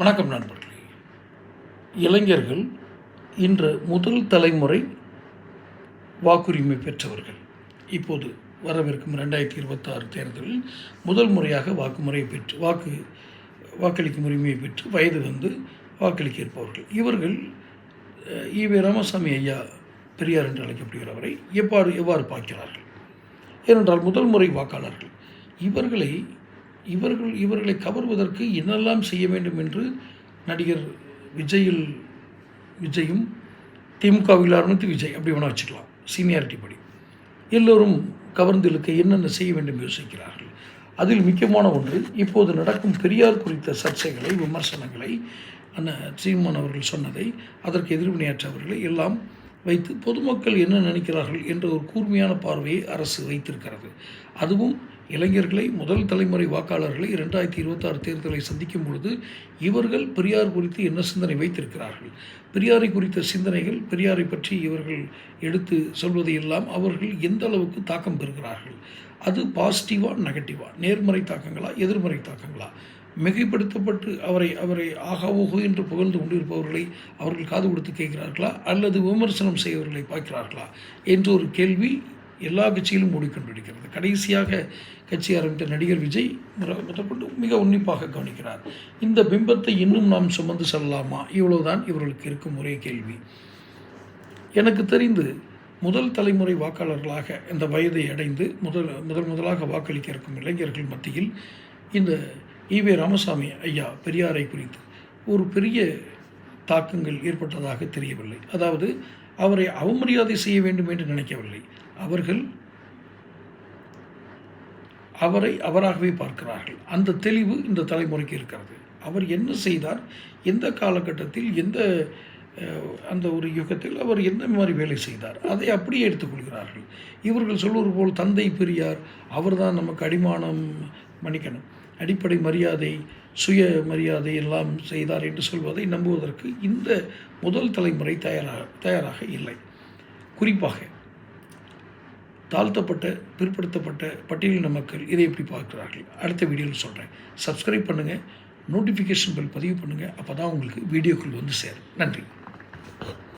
வணக்கம் நண்பர்களே. இளைஞர்கள் இன்று முதல் தலைமுறை வாக்குரிமை பெற்றவர்கள். இப்போது வரவிருக்கும் 2026 தேர்தலில் முதல் முறையாக வாக்களிக்கும் உரிமையை பெற்று வயது வந்து வாக்களிக்க இருப்பவர்கள். இவர்கள் ஈவே ராமசாமி ஐயா பெரியார் என்று அழைக்கப்படுகிறவரை எவ்வாறு பார்க்கிறார்கள்? ஏனென்றால் முதல் முறை வாக்காளர்கள் இவர்களை கவர்வதற்கு என்னெல்லாம் செய்ய வேண்டும் என்று நடிகர் விஜயும் திமுகவில் ஆரம்பித்து விஜய் அப்படி வேணால் வச்சுக்கலாம், சீனியாரிட்டி படி எல்லோரும் கவர்ந்து இழுக்க என்னென்ன செய்ய வேண்டும் யோசிக்கிறார்கள். அதில் முக்கியமான ஒன்று, இப்போது நடக்கும் பெரியார் குறித்த சர்ச்சைகளை, விமர்சனங்களை, சீமான் அவர்கள் சொன்னதை, அதற்கு எதிர்வினையாற்றவர்களை எல்லாம் வைத்து பொதுமக்கள் என்ன நினைக்கிறார்கள் என்ற ஒரு கூர்மையான பார்வையை அரசு வைத்திருக்கிறது. அதுவும் இளைஞர்களை, முதல் தலைமுறை வாக்காளர்களை 2026 தேர்தலை சந்திக்கும் பொழுது இவர்கள் பெரியார் குறித்து என்ன சிந்தனை வைத்திருக்கிறார்கள், பெரியாரை குறித்த சிந்தனைகள், பெரியாரை பற்றி இவர்கள் எடுத்து சொல்வதை எல்லாம் அவர்கள் எந்த அளவுக்கு தாக்கம் பெறுகிறார்கள், அது பாசிட்டிவா நெகட்டிவா, நேர்மறை தாக்கங்களா எதிர்மறை தாக்கங்களா, மிகைப்படுத்தப்பட்டு அவரை ஆகாவோகோ என்று புகழ்ந்து கொண்டிருப்பவர்களை அவர்கள் காது கொடுத்து கேட்கிறார்களா அல்லது விமர்சனம் செய்வர்களை பார்க்கிறார்களா என்ற ஒரு கேள்வி எல்லா கட்சியிலும் ஓடிக்கொண்டிருக்கிறது. கடைசியாக கட்சி ஆரம்பித்த நடிகர் விஜய் முதற்கொண்டு மிக உன்னிப்பாக கவனிக்கிறார். இந்த பிம்பத்தை இன்னும் நாம் சுமந்து செல்லலாமா? இவ்வளவுதான் இவர்களுக்கு இருக்கும் ஒரே கேள்வி. எனக்கு தெரிந்து முதல் தலைமுறை வாக்காளர்களாக இந்த வயதை அடைந்து முதலாக வாக்களிக்க இருக்கும் இளைஞர்கள் மத்தியில் இந்த ஈவே ராமசாமி ஐயா பெரியாரை குறித்து ஒரு பெரிய தாக்கங்கள் ஏற்பட்டதாக தெரியவில்லை. அதாவது அவரை அவமரியாதை செய்ய வேண்டும் என்று நினைக்கவில்லை. அவர்கள் அவரை அவராகவே பார்க்கிறார்கள். அந்த தெளிவு இந்த தலைமுறைக்கு இருக்கிறது. அவர் என்ன செய்தார், எந்த காலகட்டத்தில், அந்த ஒரு யுகத்தில் அவர் எந்த மாதிரி வேலை செய்தார், அதை அப்படியே எடுத்துக்கொள்கிறார்கள். இவர்கள் சொல்வது போல் தந்தை பெரியார் அவர்தான் நமக்கு அடிப்படை மரியாதை, சுய மரியாதை எல்லாம் செய்தார் என்று சொல்வதை நம்புவதற்கு இந்த முதல் தலைமுறை தயாராக இல்லை. குறிப்பாக தாழ்த்தப்பட்ட, பிற்படுத்தப்பட்ட பட்டியலின மக்கள் இதை எப்படி பார்க்கிறார்கள் அடுத்த வீடியோவில் சொல்கிறேன். சப்ஸ்கிரைப் பண்ணுங்கள், நோட்டிஃபிகேஷன் பெல் பதிவு பண்ணுங்கள். அப்போ தான் உங்களுக்கு வீடியோக்கள் வந்து சேரும். நன்றி.